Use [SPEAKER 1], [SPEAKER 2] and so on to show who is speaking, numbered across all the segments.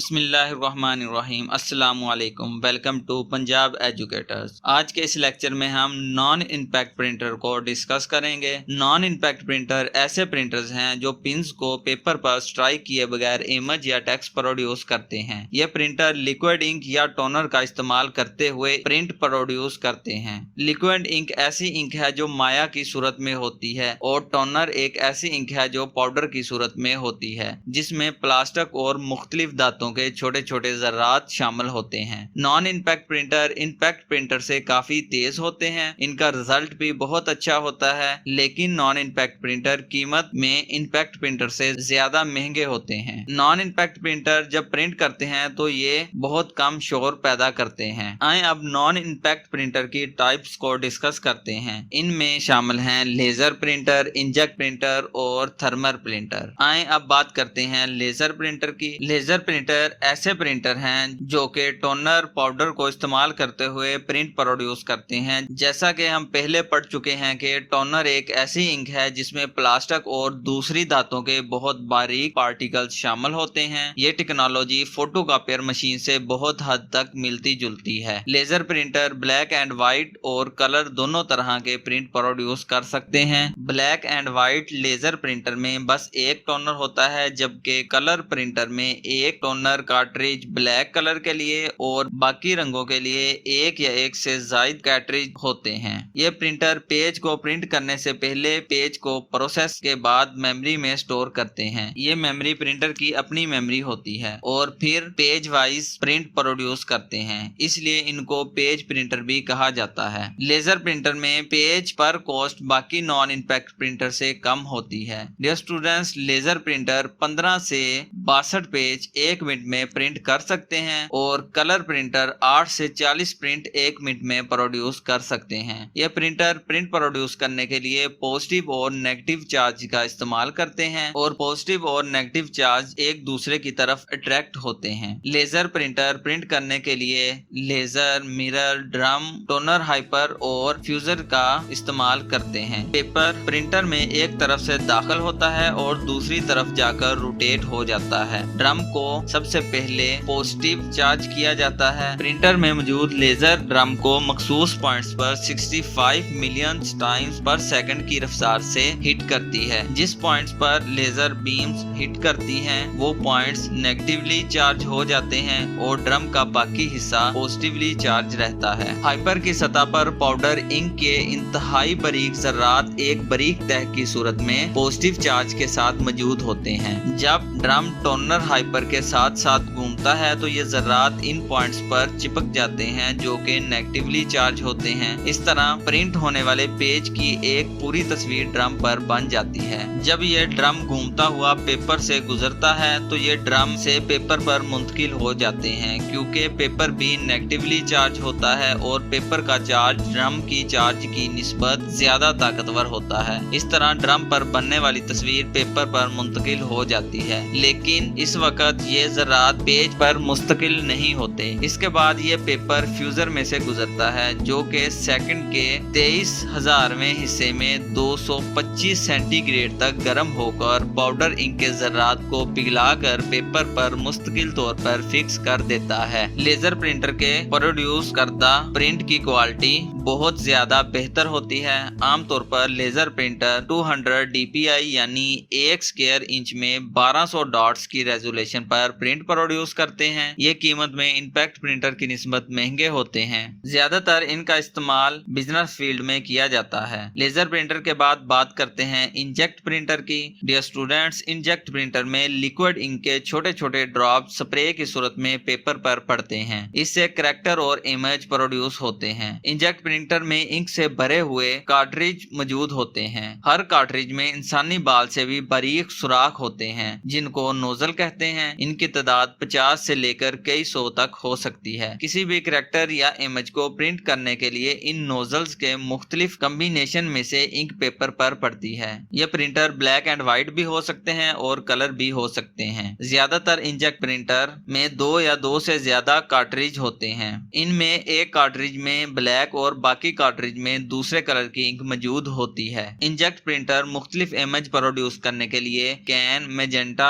[SPEAKER 1] بسم اللہ الرحمن الرحیم۔ السلام علیکم، ویلکم ٹو پنجاب ایجوکیٹرز۔ آج کے اس لیکچر میں ہم نان امپیکٹ پرنٹر کو ڈسکس کریں گے۔ نان امپیکٹ پرنٹر ایسے پرنٹرز ہیں جو پنز کو پیپر پر سٹرائک کیے بغیر امیج یا ٹیکسٹ پروڈیوس کرتے ہیں۔ یہ پرنٹر لیکوئڈ انک یا ٹونر کا استعمال کرتے ہوئے پرنٹ پروڈیوس کرتے ہیں۔ لیکوئڈ انک ایسی انک ہے جو مائع کی صورت میں ہوتی ہے اور ٹونر ایک ایسی انک ہے جو پاؤڈر کی صورت میں ہوتی ہے، جس میں پلاسٹک اور مختلف دھاتوں کے چھوٹے چھوٹے ذرات شامل ہوتے ہیں۔ Naan impact printer impact printer سے کافی تیز ہوتے ہیں، ان کا رزلٹ بھی بہت اچھا ہوتا ہے، لیکن نان امپیکٹ پرنٹر قیمت میں امپیکٹ پرنٹر سے زیادہ مہنگے ہوتے ہیں۔ نان امپیکٹ پرنٹر جب پرنٹ کرتے ہیں تو یہ بہت کم شور پیدا کرتے ہیں۔ آئیں اب نان امپیکٹ پرنٹر کی ٹائپس کو ڈسکس کرتے ہیں۔ ان میں شامل ہیں لیزر پرنٹر، انجیکٹ پرنٹر اور تھرمل پرنٹر۔ آئیں اب بات کرتے ہیں لیزر پرنٹر کی۔ لیزر پرنٹر ایسے پرنٹر ہیں جو کہ ٹونر پاؤڈر کو استعمال کرتے ہوئے پرنٹ پروڈیوس کرتے ہیں۔ جیسا کہ ہم پہلے پڑھ چکے ہیں کہ ٹونر ایک ایسی انک ہے جس میں پلاسٹک اور دوسری دھاتوں کے بہت باریک پارٹیکلز شامل ہوتے ہیں۔ یہ ٹیکنالوجی فوٹو کاپیر مشین سے بہت حد تک ملتی جلتی ہے۔ Laser printer black and white اور کلر دونوں طرح کے پرنٹ پروڈیوس کر سکتے ہیں۔ Black and white laser printer میں بس ایک ٹونر ہوتا ہے، جبکہ کلر پرنٹر میں ایک ٹونر کارٹریج بلیک کلر کے لیے اور باقی رنگوں کے لیے ایک یا ایک سے زائد کارٹریج ہوتے ہیں۔ یہ پرنٹر پیج کو پرنٹ کرنے سے پہلے پیج کو پروسیس کے بعد میموری میں سٹور کرتے ہیں۔ یہ میموری پرنٹر کی اپنی میموری ہوتی ہے اور پھر پیج وائز پرنٹ پروڈیوس کرتے ہیں، اس لیے ان کو پیج پرنٹر بھی کہا جاتا ہے۔ لیزر پرنٹر میں پیج پر کاسٹ باقی نان امپیکٹ پرنٹر سے کم ہوتی ہے۔ ڈیئر اسٹوڈنٹس، لیزر پرنٹر 15 سے 62 پیج ایک منٹ میں پرنٹ کر سکتے ہیں اور کلر پرنٹر 8 سے 40 پرنٹ ایک منٹ میں پروڈیوس کر سکتے ہیں۔ یہ پرنٹر پرنٹ پروڈیوس کرنے کے لیے پازیٹیو اور نیگیٹو چارج کا استعمال کرتے ہیں اور پازیٹیو اور نیگیٹو چارج ایک دوسرے کی طرف اٹریکٹ ہوتے ہیں۔ لیزر پرنٹر پرنٹ کرنے کے لیے laser, mirror, drum, Toner hyper اور فیوزر کا استعمال کرتے ہیں۔ پیپر پرنٹر میں ایک طرف سے داخل ہوتا ہے اور دوسری طرف جا کر روٹیٹ ہو جاتا ہے۔ ڈرم کو سب سے پہلے پازیٹیو چارج کیا جاتا ہے۔ پرنٹر میں موجود لیزر ڈرم کو مخصوص پوائنٹس پر 65 ملین ٹائمز پر سیکنڈ کی رفتار سے ہٹ کرتی ہے۔ جس پوائنٹس پر لیزر بیمز ہٹ کرتی ہیں وہ پوائنٹس نیگیٹیولی چارج ہو جاتے ہیں اور ڈرم کا باقی حصہ پازیٹیولی چارج رہتا ہے۔ ہائپر کی سطح پر پاؤڈر انک کے انتہائی باریک ذرات ایک باریک تہ کی صورت میں پازیٹیو چارج کے ساتھ موجود ہوتے ہیں۔ جب ڈرم ٹونر ہائپر کے ساتھ ساتھ گھومتا ہے تو یہ ذرات ان پوائنٹس پر چپک جاتے ہیں جو کہ نیگیٹیولی چارج ہوتے ہیں۔ اس طرح پرنٹ ہونے والے پیج کی ایک پوری تصویر ڈرم پر بن جاتی ہے۔ جب یہ ڈرم گھومتا ہوا پیپر سے گزرتا ہے تو یہ ڈرم سے پیپر پر منتقل ہو جاتے ہیں، کیونکہ پیپر بھی نیگیٹیولی چارج ہوتا ہے اور پیپر کا چارج ڈرم کی چارج کی نسبت زیادہ طاقتور ہوتا ہے۔ اس طرح ڈرم پر بننے والی تصویر پیپر پر منتقل ہو جاتی ہے، لیکن اس وقت یہ ذرات پیج پر مستقل نہیں ہوتے۔ اس کے بعد یہ پیپر فیوزر میں سے گزرتا ہے جو کہ سیکنڈ کے 23,000ویں حصے میں 225 سینٹی گریڈ تک گرم ہو کر پاؤڈر انک کے ذرات کو پگھلا کر پیپر پر مستقل طور پر فکس کر دیتا ہے۔ لیزر پرنٹر کے پروڈیوس کردہ پرنٹ کی کوالٹی بہت زیادہ بہتر ہوتی ہے۔ عام طور پر لیزر پرنٹر 200 DPI یعنی 1 سکوائر انچ میں 1200 ڈاٹس کی ریزولوشن پر پرنٹ پروڈیوس کرتے ہیں۔ یہ قیمت میں امپیکٹ پرنٹر کی نسبت مہنگے ہوتے ہیں۔ زیادہ تر ان کا استعمال بزنس فیلڈ میں کیا جاتا ہے۔ لیزر پرنٹر کے بعد بات کرتے ہیں انجیکٹ پرنٹر کی۔ ڈیئر اسٹوڈنٹس، انجیکٹ پرنٹر میں لیکوئڈ انک کے چھوٹے چھوٹے ڈراپ سپرے کی صورت میں پیپر پر پڑتے ہیں۔ اس سے کریکٹر اور امیج پروڈیوس ہوتے ہیں۔ انجیکٹ پرنٹر میں انک سے بھرے ہوئے کارٹریج موجود ہوتے ہیں۔ ہر کارٹریج میں انسانی بال سے بھی باریک سوراخ ہوتے ہیں جن کو نوزل کہتے ہیں۔ ان کی تعداد 50 سے لے کر کئی سو تک ہو سکتی ہے۔ کسی بھی کریکٹر یا امیج کو پرنٹ کرنے کے لیے ان نوزلز کے مختلف کمبینیشن میں سے انک پیپر پر پڑتی ہے۔ یہ پرنٹر بلیک اینڈ وائٹ بھی ہو سکتے ہیں اور کلر بھی ہو سکتے ہیں۔ زیادہ تر انجیکٹ پرنٹر میں 2 یا 2 سے زیادہ کارٹریج ہوتے ہیں۔ ان میں ایک کارٹریج میں بلیک اور باقی کارٹریج میں دوسرے کلر کی انک موجود ہوتی ہے۔ انجیکٹ پرنٹر مختلف امیج پروڈیوس کرنے کے لیے کین، میجنٹا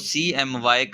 [SPEAKER 1] CMY